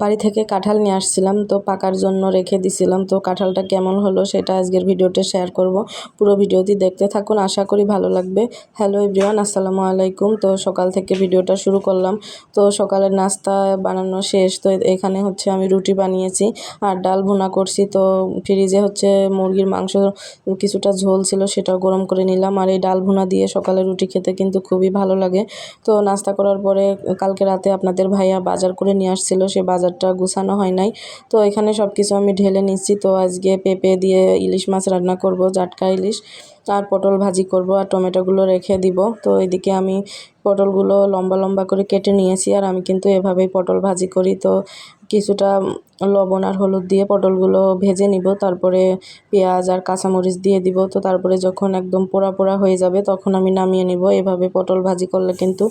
বাড়ি থেকে কাঁঠাল নিয়ে আসছিলাম, তো পাকার জন্য রেখে দিছিলাম। তো কাঁঠালটা কেমন হলো সেটা আজকের ভিডিওতে শেয়ার করব। পুরো ভিডিওটি দেখতে থাকুন, আশা করি ভালো লাগবে। হ্যালো এভরিওয়ান, আসসালামু আলাইকুম। তো সকাল থেকে ভিডিওটা শুরু করলাম। তো সকালের নাস্তা বানানো শেষ। তো এখানে হচ্ছে আমি রুটি বানিয়েছি আর ডাল ভুনা করছি। তো ফ্রিজে হচ্ছে মুরগির মাংস কিছুটা ঝোল ছিল, সেটাও গরম করে নিলাম। আর এই ডাল ভুনা দিয়ে সকালে রুটি খেতে কিন্তু খুবই ভালো লাগে। তো নাস্তা করার পরে কালকে রাতে আপনাদের ভাইয়া বাজার করে নিয়ে আসছিল, সে বাজারটা গুছানো হয় নাই। তো এখানে সব কিছু আমি ঢেলে নিচ্ছি। তো আজকে পেঁপে দিয়ে ইলিশ মাছ রান্না করব, জাটকা ইলিশ, আর পটল ভাজি করব, আর টমেটোগুলো রেখে দিব। তো এদিকে আমি পটলগুলো লম্বা লম্বা করে কেটে নিয়েছি, আর আমি কিন্তু এভাবেই পটল ভাজি করি। তো কিছুটা লবণ আর হলুদ দিয়ে পটলগুলো ভেজে নিব, তারপরে পেঁয়াজ আর কাঁচামরিচ দিয়ে দিব। তো তারপরে যখন একদম পোড়া পোড়া হয়ে যাবে তখন আমি নামিয়ে নিব। এভাবে পটল ভাজি করলে কিন্তু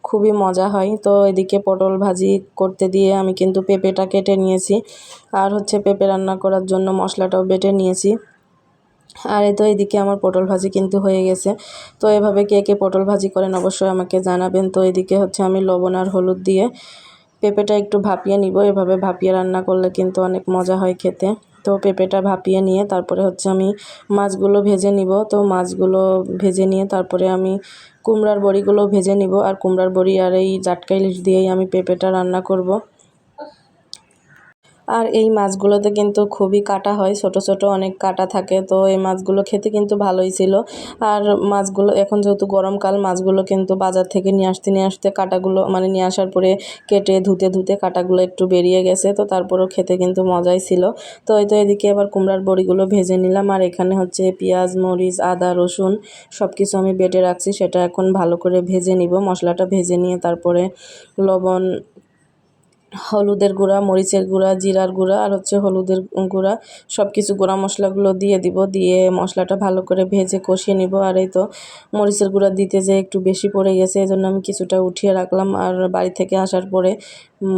খুবই মজা হয়। তো এদিকে পটল ভাজি করতে দিয়ে আমি কিন্তু পেঁপেটা কেটে নিয়েছি, আর হচ্ছে পেঁপে রান্না করার জন্য মশলাটাও বেটে নিয়েছি। আর এই তো এদিকে আমার পটল ভাজি কিন্তু হয়ে গেছে। তো এভাবে কে কে পটল ভাজি করেন অবশ্যই আমাকে জানাবেন। তো এদিকে হচ্ছে আমি লবণ আর হলুদ দিয়ে পেঁপেটা একটু ভাপিয়ে নিব। এভাবে ভাপিয়ে রান্না করলে কিন্তু অনেক মজা হয় খেতে। তো পেঁপেটা ভাপিয়ে নিয়ে তারপরে হচ্ছে আমি মাছগুলো ভেজে নিব। তো মাছগুলো ভেজে নিয়ে তারপরে আমি কুমড়ার বড়িগুলো ভেজে নিব, আর কুমড়ার বড়ি আর এই জাটকা ইলিশ দিয়েই আমি পেঁপেটা রান্না করব। আর এই মাছগুলোতে কিন্তু খুবই কাটা হয়, ছোট ছোট অনেক কাটা থাকে। তো এই মাছগুলো খেতে কিন্তু ভালোই ছিল। আর মাছগুলো এখন যেহেতু গরমকাল, মাছগুলো কিন্তু বাজার থেকে নিয়ে আসতে কাটাগুলো মানে নিয়ে আসার পরে কেটে ধুতে ধুতে কাটাগুলো একটু বেরিয়ে গেছে। তো তারপরেও খেতে কিন্তু মজাই ছিল। তো এই তো এদিকে আবার কুমড়ার বড়িগুলো ভেজে নিলাম, আর এখানে হচ্ছে পেঁয়াজ, মরিচ, আদা, রসুন সব কিছু আমি বেটে রাখছি, সেটা এখন ভালো করে ভেজে নিব। মশলাটা ভেজে নিয়ে তারপরে লবণ, হলুদের গুঁড়া, মরিচের গুঁড়া, জিরার গুঁড়া আর হচ্ছে হলুদের গুঁড়া সব কিছু গুঁড়া মশলাগুলো দিয়ে দিব। দিয়ে মশলাটা ভালো করে ভেজে কষিয়ে নিব। আর এই তো মরিচের গুঁড়া দিতে যে একটু বেশি পড়ে গেছে, এজন্য আমি কিছুটা উঠিয়ে রাখলাম। আর বাড়ি থেকে আসার পরে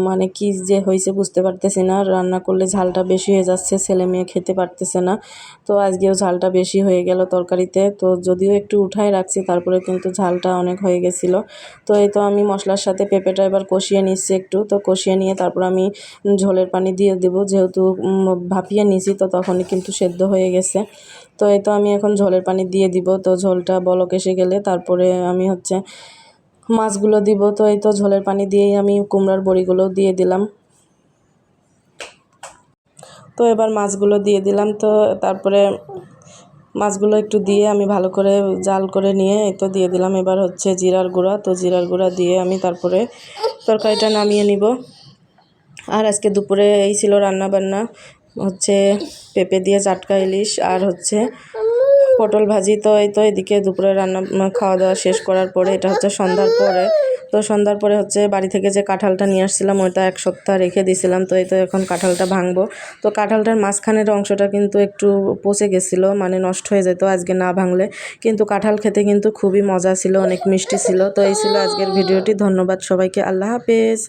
মানে কি যে হয়েছে বুঝতে পারতেছি না, রান্না করলে ঝালটা বেশি হয়ে যাচ্ছে, ছেলে মেয়ে খেতে পারতেছে না। তো আজকেও ঝালটা বেশি হয়ে গেল তরকারিতে। তো যদিও একটু উঠায় রাখছি, তারপরে কিন্তু ঝালটা অনেক হয়ে গেছিলো। তো এই তো আমি মশলার সাথে পেঁপেটা এবার কষিয়ে নিচ্ছি একটু। তো কষিয়ে নিয়ে তারপর আমি ঝোলের পানি দিয়ে দেবো, যেহেতু ভাপিয়ে নিয়েছি তো তখনই কিন্তু সেদ্ধ হয়ে গেছে। তো এই তো আমি এখন ঝোলের পানি দিয়ে দিব। তো ঝোলটা বলক এসে গেলে তারপরে আমি হচ্ছে মাছগুলো দিব। তো এই তো ঝোলের পানি দিয়েই আমি কুমড়ার বড়িগুলো দিয়ে দিলাম। তো এবার মাছগুলো দিয়ে দিলাম। তো তারপরে মাছগুলো একটু দিয়ে আমি ভালো করে জাল করে নিয়ে এই তো দিয়ে দিলাম। এবার হচ্ছে জিরার গুঁড়া, তো জিরার গুঁড়া দিয়ে আমি তারপরে তরকারিটা নামিয়ে নিব। আর আজকে দুপুরে এই ছিল রান্না বান্না, হচ্ছে পেঁপে দিয়ে জাটকা ইলিশ আর হচ্ছে পটল ভাজি। তো এই তো এদিকে দুপুরে খাওয়া দাওয়া শেষ করার পরে এটা হচ্ছে সন্ধ্যার পরে। তো সন্ধ্যার পরে হচ্ছে বাড়ি থেকে যে কাঁঠালটা নিয়ে আসছিলাম ওইটা এক সপ্তাহ রেখে দিয়েছিলাম। তো এই তো এখন কাঁঠালটা ভাঙবো। তো কাঁঠালটার মাঝখানের অংশটা কিন্তু একটু পচে গেছিলো, মানে নষ্ট হয়ে যেত আজকে না ভাঙলে। কিন্তু কাঁঠাল খেতে কিন্তু খুবই মজা ছিল, অনেক মিষ্টি ছিল। তো এই ছিল আজকের ভিডিওটি। ধন্যবাদ সবাইকে, আল্লাহ হাফেজ।